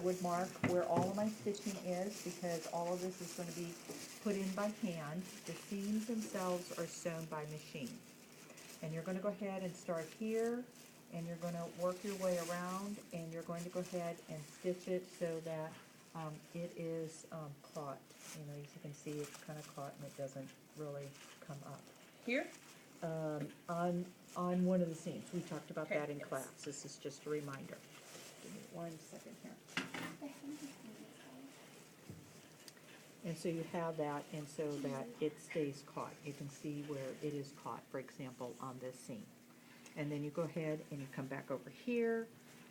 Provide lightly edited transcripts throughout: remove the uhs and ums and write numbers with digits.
would mark where all of my stitching is, because all of this is going to be put in by hand. The seams themselves are sewn by machine. And you're going to go ahead and start here, and you're going to work your way around, and you're going to go ahead and stitch it so that it is caught. You know, as you can see, it's kind of caught and it doesn't really come up. Here? On one of the seams. We talked about Okay, that in yes. class. This is just a reminder. Give me 1 second here. And so you have that, and so that it stays caught. You can see where it is caught, for example, on this seam. And then you go ahead and you come back over here,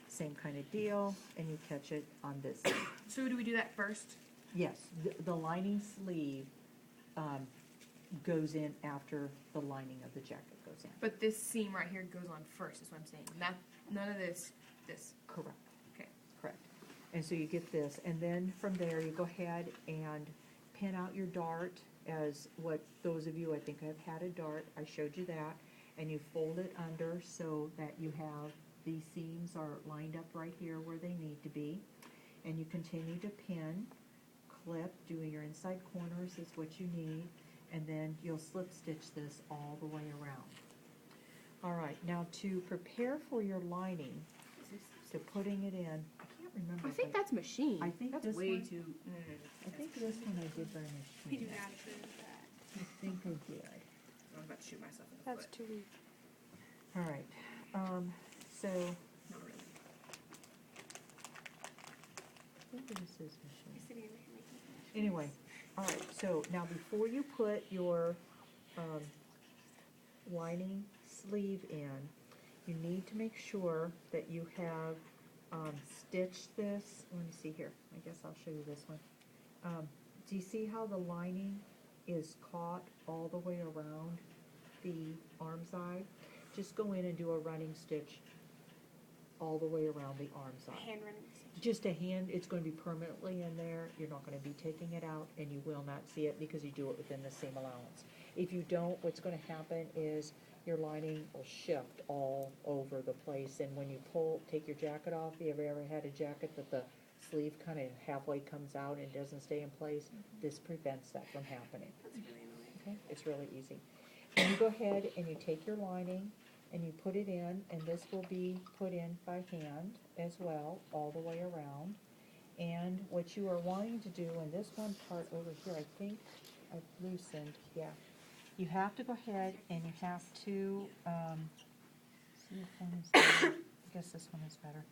same kind of deal, and you catch it on this seam. So do we do that first? Yes, the lining sleeve goes in after the lining of the jacket goes in. But this seam right here goes on first, is what I'm saying. Not, none of this. Correct. Okay. Correct. And so you get this, and then from there you go ahead and pin out your dart, as what those of you I think have had a dart, I showed you that, and you fold it under so that you have these seams are lined up right here where they need to be, and you continue to pin, clip, doing your inside corners is what you need, and then you'll slip stitch this all the way around. All right, now to prepare for your lining, so putting it in, I can't remember. I think if that's machine. I think that's this way one- too. I think this one I did by We do machine. naturally with that. I think I did. I'm about to shoot myself in the That's foot. too weak. All right, so, Not really. maybe this is machine. Sitting in there making connections. Anyway, all right, so now before you put your lining sleeve in, you need to make sure that you have stitched this. Let me see here. I guess I'll show you this one. Do you see how the lining is caught all the way around the arm side? Just go in and do a running stitch all the way around the arm side. Hand running stitch. Just a hand, it's going to be permanently in there. You're not going to be taking it out, and you will not see it because you do it within the seam allowance. If you don't, what's going to happen is your lining will shift all over the place, and when you take your jacket off, you ever had a jacket that the sleeve kind of halfway comes out and doesn't stay in place? This prevents that from happening. That's really annoying. Okay, it's really easy. And you go ahead and you take your lining and you put it in, and this will be put in by hand as well, all the way around. And what you are wanting to do in this one part over here, I think I've loosened, yeah. You have to go ahead and you have to, see if one is better. I guess this one is better.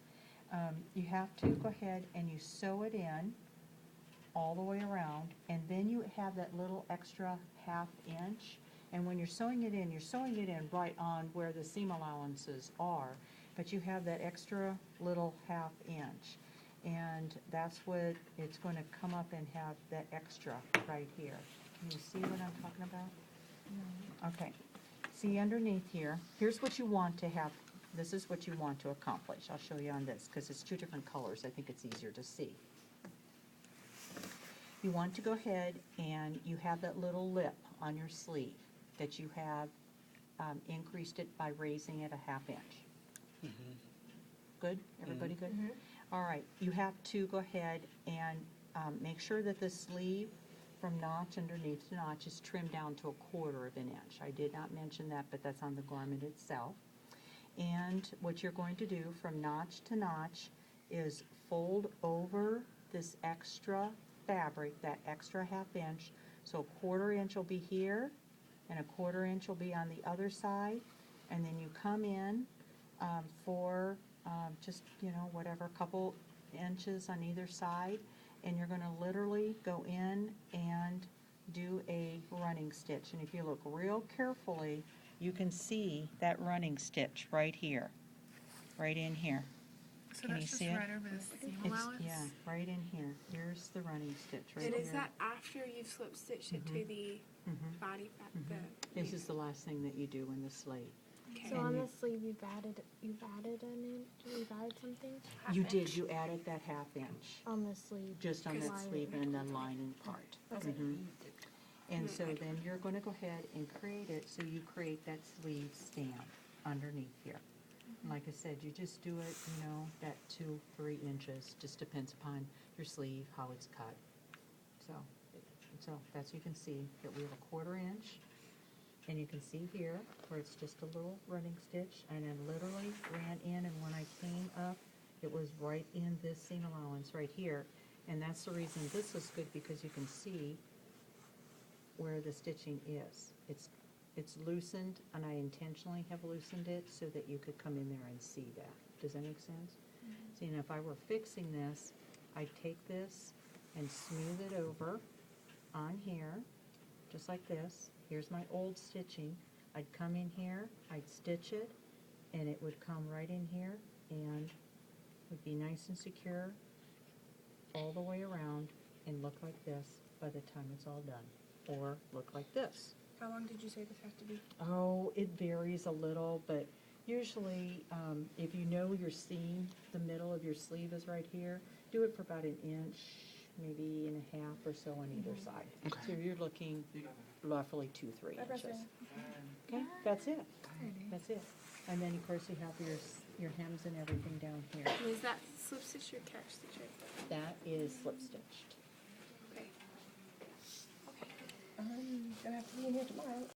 You have to go ahead and you sew it in all the way around, and then you have that little extra ½ inch. And when you're sewing it in right on where the seam allowances are, but you have that extra little ½ inch. And that's what it's going to come up and have that extra right here. Can you see what I'm talking about? Okay. See underneath here, here's what you want to have. This is what you want to accomplish. I'll show you on this because it's 2 different colors. I think it's easier to see. You want to go ahead and you have that little lip on your sleeve that you have increased it by raising it a ½ inch. Good? Everybody good? All right. You have to go ahead and make sure that the sleeve from notch underneath the notch is trimmed down to a ¼ inch. I did not mention that, but that's on the garment itself. And what you're going to do from notch to notch is fold over this extra fabric, that extra ½ inch. So a ¼ inch will be here, and a ¼ inch will be on the other side. And then you come in for just, you know, whatever, a couple inches on either side. And you're going to literally go in and do a running stitch. And if you look real carefully, you can see that running stitch right here, right in here. So Can that's you just see it? right over the seam It's, allowance? yeah, right in here. Here's the running stitch right And here. is that after you've slip stitched it to the body This is the last thing that you do in the slate. Okay. So And on you- the sleeve, you've added something You did, you added that ½ inch, on the sleeve. just on that Lining. sleeve and the lining part. Okay. And so then you're going to go ahead and create it, so you create that sleeve stand underneath here. And like I said, you just do it, that 2-3 inches, just depends upon your sleeve, how it's cut. So that's, you can see that we have a 1/4 inch, and you can see here where it's just a little running stitch, and then literally ran in, and when I came up, it was right in this seam allowance right here. And that's the reason this is good, because you can see where the stitching is. It's loosened, and I intentionally have loosened it so that you could come in there and see that. Does that make sense? See, and if I were fixing this, I'd take this and smooth it over on here, just like this. Here's my old stitching. I'd come in here, I'd stitch it, and it would come right in here, and would be nice and secure all the way around and look like this by the time it's all done, or look like this. How long did you say this has to be? Oh, it varies a little, but usually, if you know your seam, the middle of your sleeve is right here, do it for about 1 inch, maybe 1.5 or so on either side. Okay. So you're looking roughly 2-3 Bye, inches. President. Okay, that's it. That's it. And then, of course, you have your hems and everything down here. And is that slip stitch or catch stitch right there? That is slip stitched. Okay. I'm gonna have to be in here tomorrow.